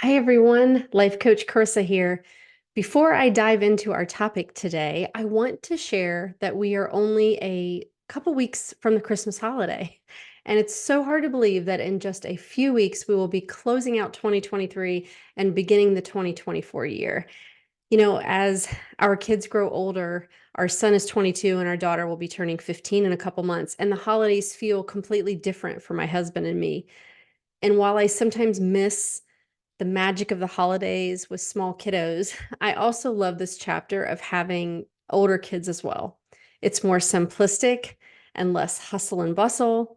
Hi, everyone. Life Coach Carisa here. Before I dive into our topic today, I want to share that we are only a couple weeks from the Christmas holiday. And it's so hard to believe that in just a few weeks, we will be closing out 2023 and beginning the 2024 year. As our kids grow older, our son is 22 and our daughter will be turning 15 in a couple months, and the holidays feel completely different for my husband and me. And while I sometimes miss the magic of the holidays with small kiddos, I also love this chapter of having older kids as well. It's more simplistic and less hustle and bustle.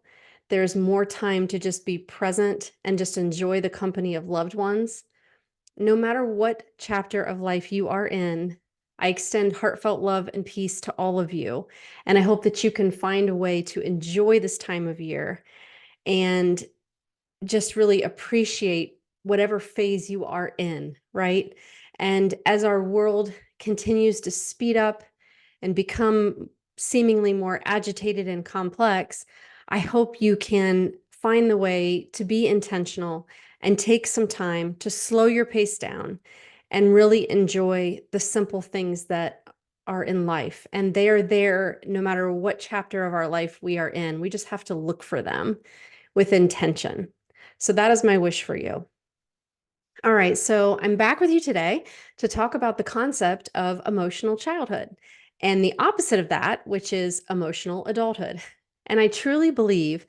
There's more time to just be present and just enjoy the company of loved ones. No matter what chapter of life you are in, I extend heartfelt love and peace to all of you. And I hope that you can find a way to enjoy this time of year and just really appreciate whatever phase you are in, right? And as our world continues to speed up and become seemingly more agitated and complex, I hope you can find the way to be intentional and take some time to slow your pace down and really enjoy the simple things that are in life. And they are there no matter what chapter of our life we are in. We just have to look for them with intention. So that is my wish for you. All right, so I'm back with you today to talk about the concept of emotional childhood and the opposite of that, which is emotional adulthood. And I truly believe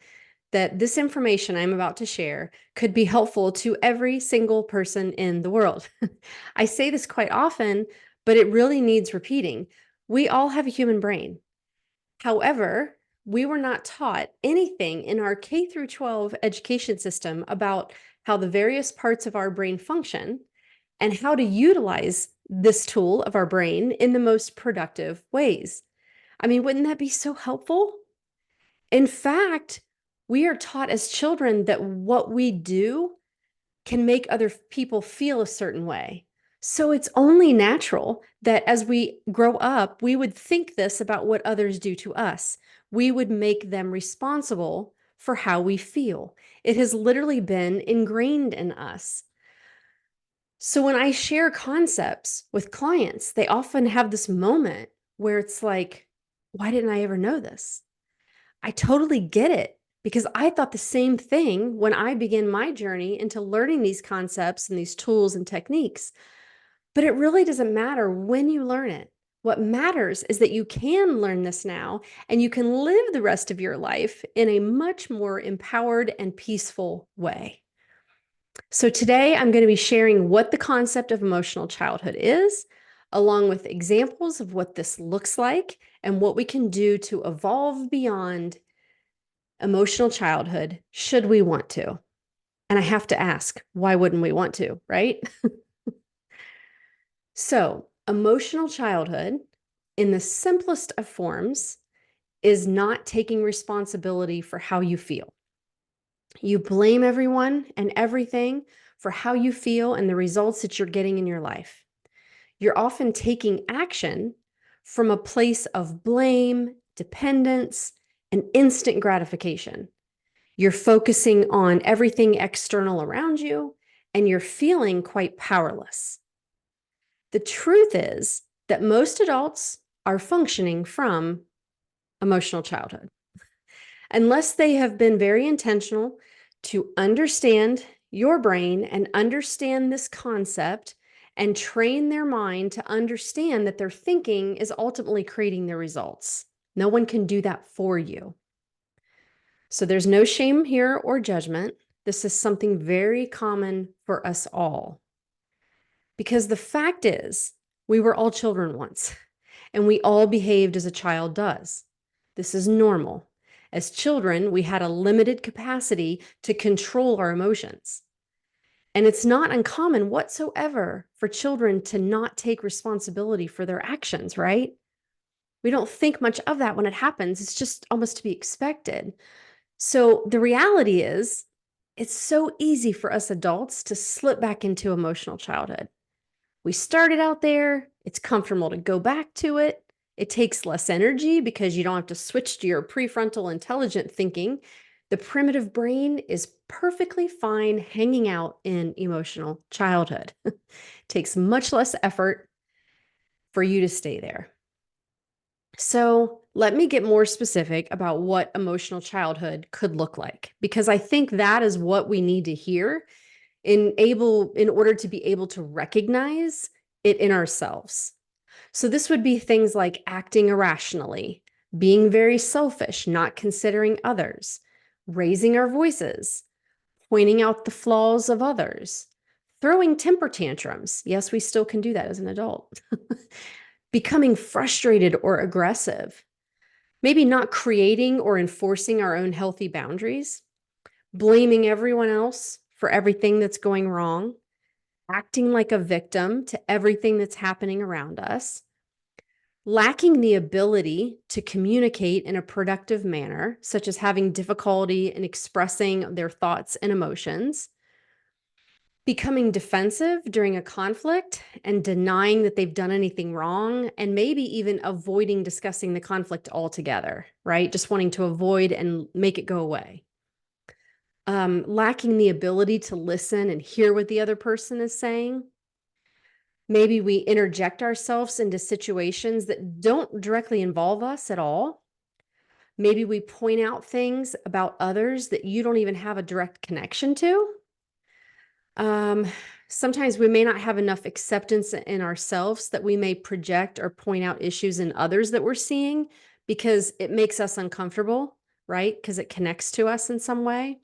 that this information I'm about to share could be helpful to every single person in the world. I say this quite often, but it really needs repeating. We all have a human brain. However, we were not taught anything in our K through 12 education system about how the various parts of our brain function and how to utilize this tool of our brain in the most productive ways. I mean, wouldn't that be so helpful? In fact, we are taught as children that what we do can make other people feel a certain way. So it's only natural that as we grow up, we would think this about what others do to us. We would make them responsible for how we feel. It has literally been ingrained in us. So when I share concepts with clients, they often have this moment where it's like, why didn't I ever know this? I totally get it because I thought the same thing when I began my journey into learning these concepts and these tools and techniques. But it really doesn't matter when you learn it. What matters is that you can learn this now and you can live the rest of your life in a much more empowered and peaceful way. So today I'm going to be sharing what the concept of emotional childhood is, along with examples of what this looks like and what we can do to evolve beyond emotional childhood should we want to. And I have to ask, why wouldn't we want to, right? So, emotional childhood, in the simplest of forms, is not taking responsibility for how you feel. You blame everyone and everything for how you feel and the results that you're getting in your life. You're often taking action from a place of blame, dependence, and instant gratification. You're focusing on everything external around you, and you're feeling quite powerless. The truth is that most adults are functioning from emotional childhood. Unless they have been very intentional to understand your brain and understand this concept and train their mind to understand that their thinking is ultimately creating the results. No one can do that for you. So there's no shame here or judgment. This is something very common for us all. Because the fact is, we were all children once, and we all behaved as a child does. This is normal. As children, we had a limited capacity to control our emotions. And it's not uncommon whatsoever for children to not take responsibility for their actions, right? We don't think much of that when it happens. It's just almost to be expected. So the reality is, it's so easy for us adults to slip back into emotional childhood. We started out there, it's comfortable to go back to it. It takes less energy because you don't have to switch to your prefrontal intelligent thinking The primitive brain is perfectly fine hanging out in emotional childhood. Takes much less effort for you to stay there. So let me get more specific about what emotional childhood could look like, because I think that is what we need to hear in order to be able to recognize it in ourselves. So this would be things like acting irrationally, being very selfish, not considering others, raising our voices, pointing out the flaws of others, throwing temper tantrums. Yes, we still can do that as an adult. Becoming frustrated or aggressive, maybe not creating or enforcing our own healthy boundaries, blaming everyone else for everything that's going wrong, acting like a victim to everything that's happening around us, lacking the ability to communicate in a productive manner, such as having difficulty in expressing their thoughts and emotions, becoming defensive during a conflict and denying that they've done anything wrong, and maybe even avoiding discussing the conflict altogether, right? Just wanting to avoid and make it go away. Lacking the ability to listen and hear what the other person is saying. Maybe we interject ourselves into situations that don't directly involve us at all. Maybe we point out things about others that you don't even have a direct connection to. Um, Sometimes we may not have enough acceptance in ourselves that we may project or point out issues in others that we're seeing because it makes us uncomfortable, right? Because it connects to us in some way.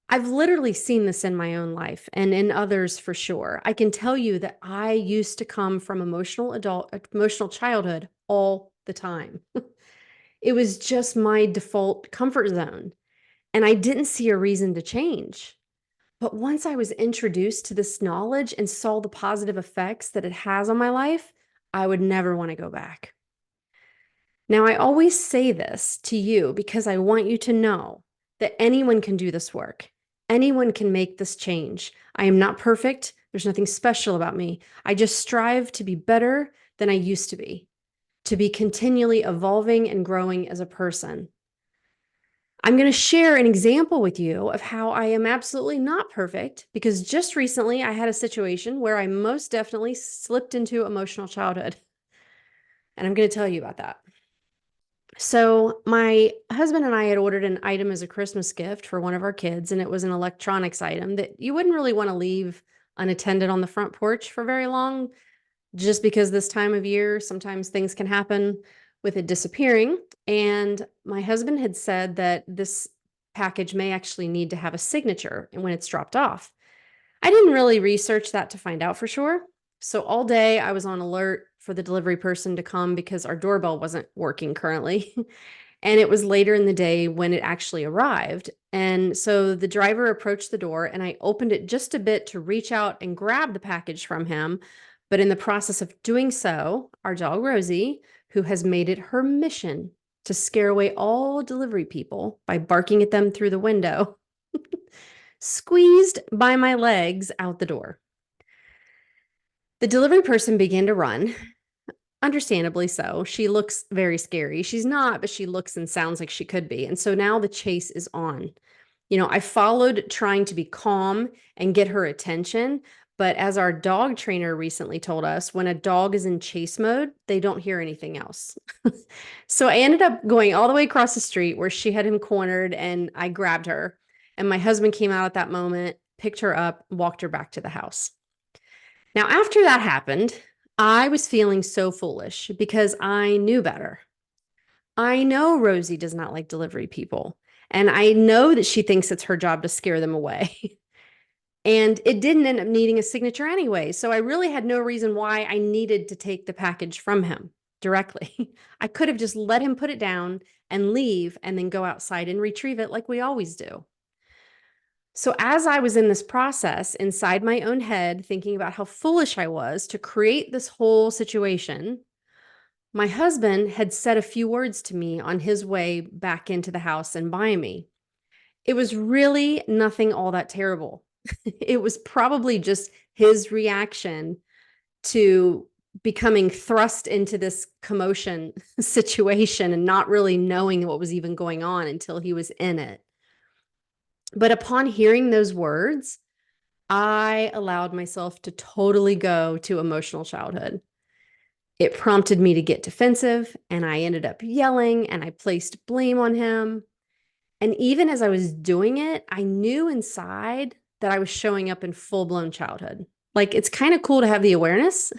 I've literally seen this in my own life and in others for sure. I can tell you that I used to come from emotional childhood all the time. It was just my default comfort zone, and I didn't see a reason to change. But once I was introduced to this knowledge and saw the positive effects that it has on my life, I would never want to go back. Now, I always say this to you because I want you to know that anyone can do this work. Anyone can make this change. I am not perfect. There's nothing special about me. I just strive to be better than I used to be continually evolving and growing as a person. I'm going to share an example with you of how I am absolutely not perfect, because just recently I had a situation where I most definitely slipped into emotional childhood. And I'm going to tell you about that. So, my husband and I had ordered an item as a Christmas gift for one of our kids, and it was an electronics item that you wouldn't really want to leave unattended on the front porch for very long, just because this time of year, sometimes things can happen with it disappearing. And my husband had said that this package may actually need to have a signature when it's dropped off. I didn't really research that to find out for sure. So all day I was on alert for the delivery person to come because our doorbell wasn't working currently. And it was later in the day when it actually arrived. And so the driver approached the door and I opened it just a bit to reach out and grab the package from him. But in the process of doing so, our dog Rosie, who has made it her mission to scare away all delivery people by barking at them through the window, squeezed by my legs out the door. The delivery person began to run, understandably so. She looks very scary. She's not, but she looks and sounds like she could be. And so now the chase is on. I followed trying to be calm and get her attention. But as our dog trainer recently told us, when a dog is in chase mode, they don't hear anything else. So I ended up going all the way across the street where she had him cornered, and I grabbed her. And my husband came out at that moment, picked her up, walked her back to the house. Now, after that happened, I was feeling so foolish because I knew better. I know Rosie does not like delivery people, and I know that she thinks it's her job to scare them away. And it didn't end up needing a signature anyway, so I really had no reason why I needed to take the package from him directly. I could have just let him put it down and leave and then go outside and retrieve it like we always do. So as I was in this process inside my own head, thinking about how foolish I was to create this whole situation, my husband had said a few words to me on his way back into the house and by me. It was really nothing all that terrible. It was probably just his reaction to becoming thrust into this commotion situation and not really knowing what was even going on until he was in it. But upon hearing those words, I allowed myself to totally go to emotional childhood. It prompted me to get defensive, and I ended up yelling and I placed blame on him. And even as I was doing it, I knew inside that I was showing up in full blown childhood. Like, it's kind of cool to have the awareness.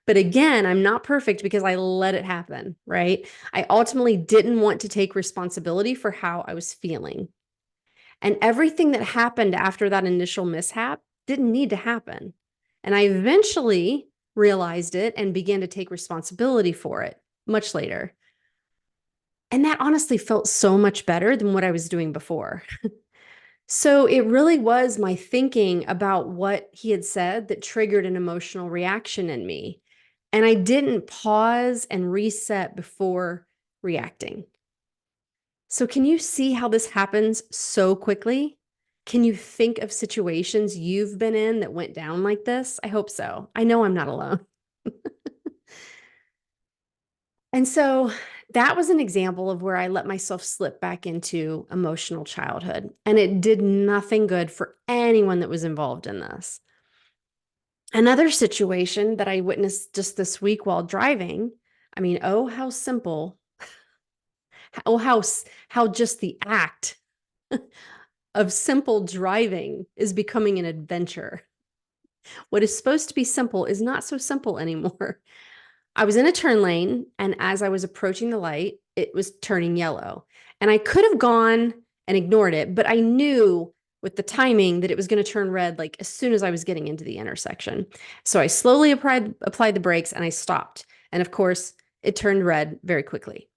But again, I'm not perfect because I let it happen, right? I ultimately didn't want to take responsibility for how I was feeling. And everything that happened after that initial mishap didn't need to happen. And I eventually realized it and began to take responsibility for it much later. And that honestly felt so much better than what I was doing before. So it really was my thinking about what he had said that triggered an emotional reaction in me. And I didn't pause and reset before reacting. So, can you see how this happens so quickly? Can you think of situations you've been in that went down like this? I hope so. I know I'm not alone. And so that was an example of where I let myself slip back into emotional childhood, and it did nothing good for anyone that was involved in this. Another situation that I witnessed just this week while driving, I mean, oh, how simple. Oh, how just the act of simple driving is becoming an adventure. What is supposed to be simple is not so simple anymore. I was in a turn lane, and as I was approaching the light, it was turning yellow. And I could have gone and ignored it, but I knew with the timing that it was going to turn red like as soon as I was getting into the intersection. So I slowly applied the brakes and I stopped. And of course, it turned red very quickly.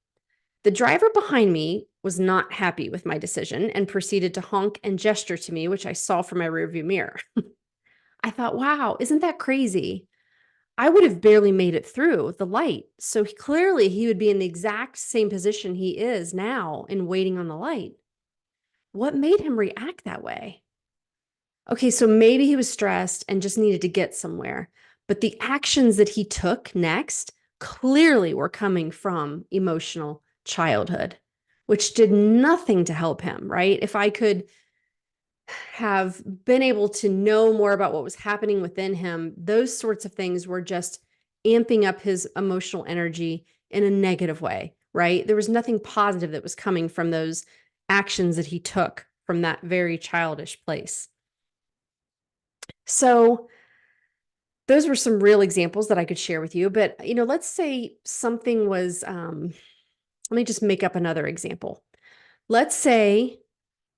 The driver behind me was not happy with my decision and proceeded to honk and gesture to me, which I saw from my rearview mirror. I thought, wow, isn't that crazy? I would have barely made it through the light. So clearly he would be in the exact same position he is now in waiting on the light. What made him react that way? Okay, so maybe he was stressed and just needed to get somewhere. But the actions that he took next clearly were coming from emotional childhood, which did nothing to help him, right? If I could have been able to know more about what was happening within him, those sorts of things were just amping up his emotional energy in a negative way, right? There was nothing positive that was coming from those actions that he took from that very childish place. So, those were some real examples that I could share with you. But, let's say something was, let me just make up another example. Let's say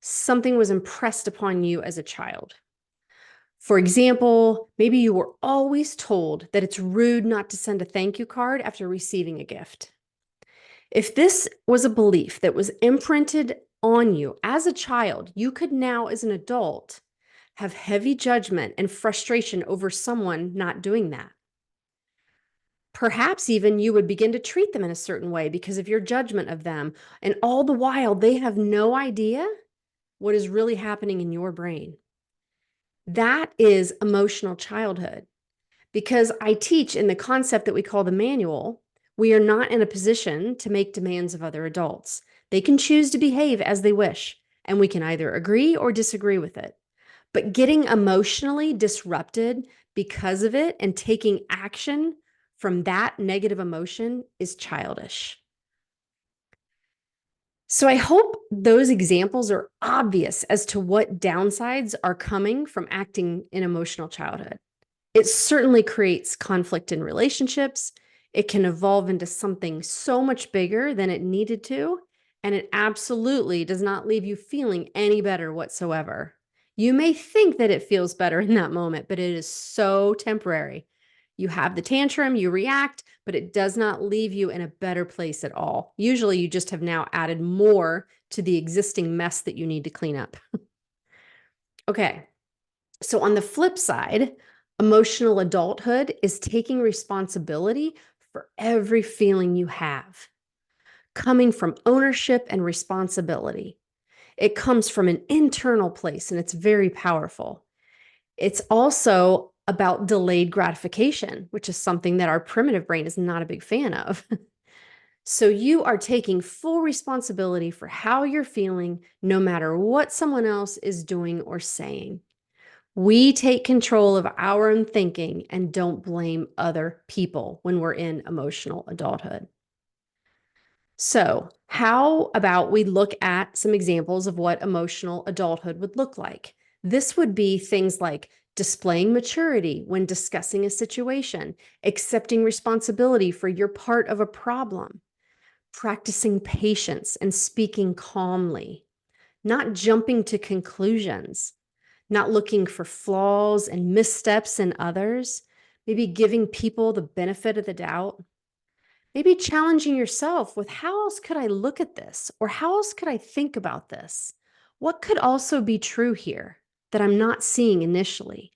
something was impressed upon you as a child. For example, maybe you were always told that it's rude not to send a thank you card after receiving a gift. If this was a belief that was imprinted on you as a child, you could now, as an adult, have heavy judgment and frustration over someone not doing that. Perhaps even you would begin to treat them in a certain way because of your judgment of them. And all the while, they have no idea what is really happening in your brain. That is emotional childhood. Because I teach in the concept that we call the manual, we are not in a position to make demands of other adults. They can choose to behave as they wish, and we can either agree or disagree with it. But getting emotionally disrupted because of it and taking action from that negative emotion is childish. So I hope those examples are obvious as to what downsides are coming from acting in emotional childhood. It certainly creates conflict in relationships. It can evolve into something so much bigger than it needed to. And it absolutely does not leave you feeling any better whatsoever. You may think that it feels better in that moment, but it is so temporary. You have the tantrum, you react, but it does not leave you in a better place at all. Usually, you just have now added more to the existing mess that you need to clean up. Okay. So, on the flip side, emotional adulthood is taking responsibility for every feeling you have, coming from ownership and responsibility. It comes from an internal place and it's very powerful. It's also about delayed gratification, which is something that our primitive brain is not a big fan of. So you are taking full responsibility for how you're feeling, no matter what someone else is doing or saying. We take control of our own thinking and don't blame other people when we're in emotional adulthood. So, how about we look at some examples of what emotional adulthood would look like? This would be things like displaying maturity when discussing a situation, accepting responsibility for your part of a problem, practicing patience and speaking calmly, not jumping to conclusions, not looking for flaws and missteps in others, maybe giving people the benefit of the doubt, maybe challenging yourself with how else could I look at this? Or how else could I think about this? What could also be true here that I'm not seeing initially?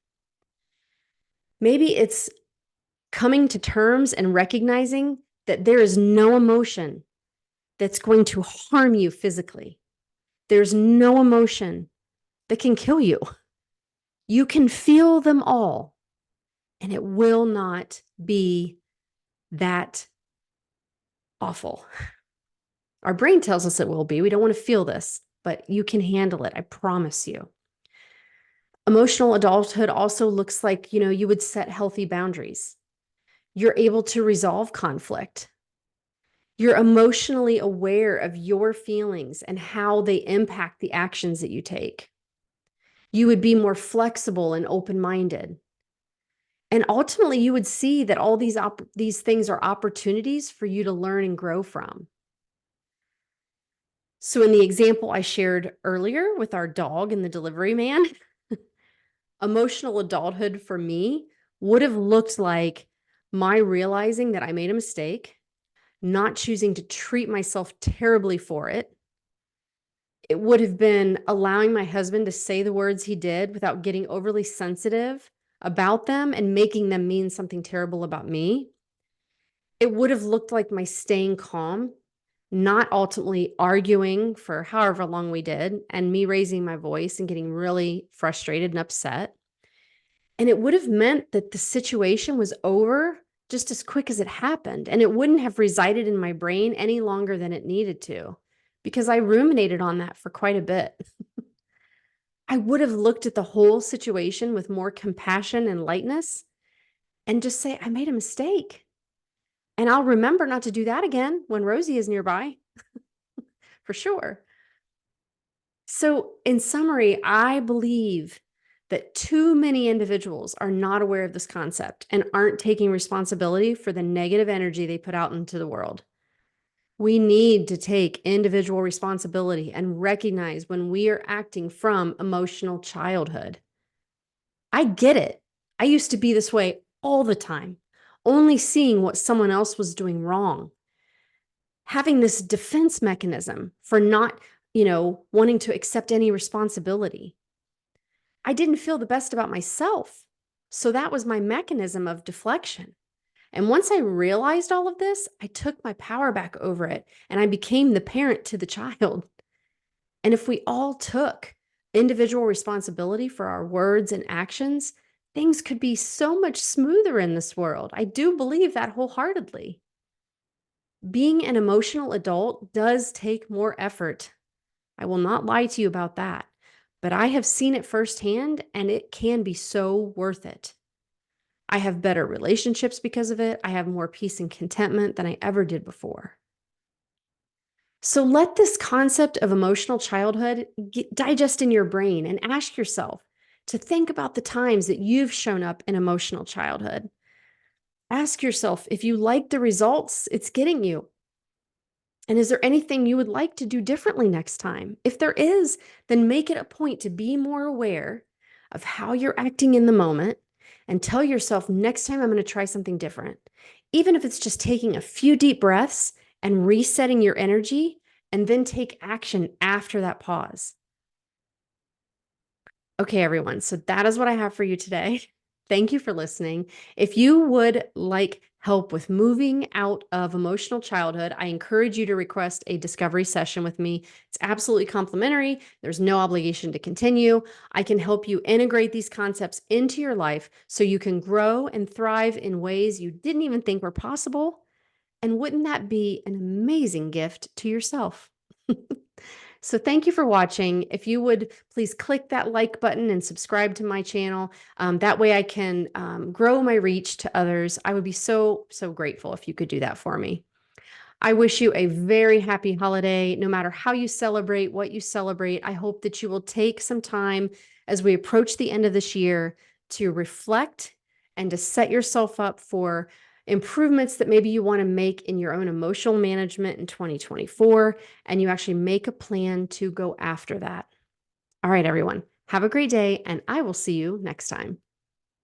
Maybe it's coming to terms and recognizing that there is no emotion that's going to harm you physically. There's no emotion that can kill you. You can feel them all, and it will not be that awful. Our brain tells us it will be. We don't want to feel this, but you can handle it. I promise you. Emotional adulthood also looks like, you would set healthy boundaries. You're able to resolve conflict. You're emotionally aware of your feelings and how they impact the actions that you take. You would be more flexible and open-minded. And ultimately, you would see that all these things are opportunities for you to learn and grow from. So in the example I shared earlier with our dog and the delivery man, emotional adulthood for me would have looked like my realizing that I made a mistake, not choosing to treat myself terribly for it. It would have been allowing my husband to say the words he did without getting overly sensitive about them and making them mean something terrible about me. It would have looked like my staying calm, not ultimately arguing for however long we did, and me raising my voice and getting really frustrated and upset. And it would have meant that the situation was over just as quick as it happened. And it wouldn't have resided in my brain any longer than it needed to, because I ruminated on that for quite a bit. I would have looked at the whole situation with more compassion and lightness and just say, I made a mistake. And I'll remember not to do that again when Rosie is nearby, for sure. So, in summary, I believe that too many individuals are not aware of this concept and aren't taking responsibility for the negative energy they put out into the world. We need to take individual responsibility and recognize when we are acting from emotional childhood. I get it. I used to be this way all the time, only seeing what someone else was doing wrong, having this defense mechanism for not, wanting to accept any responsibility. I didn't feel the best about myself. So that was my mechanism of deflection. And once I realized all of this, I took my power back over it and I became the parent to the child. And if we all took individual responsibility for our words and actions, things could be so much smoother in this world. I do believe that wholeheartedly. Being an emotional adult does take more effort. I will not lie to you about that, but I have seen it firsthand and it can be so worth it. I have better relationships because of it. I have more peace and contentment than I ever did before. So let this concept of emotional childhood digest in your brain and ask yourself to think about the times that you've shown up in emotional childhood. Ask yourself if you like the results it's getting you. And is there anything you would like to do differently next time? If there is, then make it a point to be more aware of how you're acting in the moment and tell yourself, next time I'm going to try something different. Even if it's just taking a few deep breaths and resetting your energy, and then take action after that pause. Okay, everyone. So that is what I have for you today. Thank you for listening. If you would like help with moving out of emotional childhood, I encourage you to request a discovery session with me. It's absolutely complimentary. There's no obligation to continue. I can help you integrate these concepts into your life so you can grow and thrive in ways you didn't even think were possible. And wouldn't that be an amazing gift to yourself? So thank you for watching. If you would please click that like button and subscribe to my channel. That way I can grow my reach to others. I would be so, so grateful if you could do that for me. I wish you a very happy holiday, no matter how you celebrate, what you celebrate. I hope that you will take some time as we approach the end of this year to reflect and to set yourself up for improvements that maybe you want to make in your own emotional management in 2024, and you actually make a plan to go after that. All right, everyone, have a great day, and I will see you next time.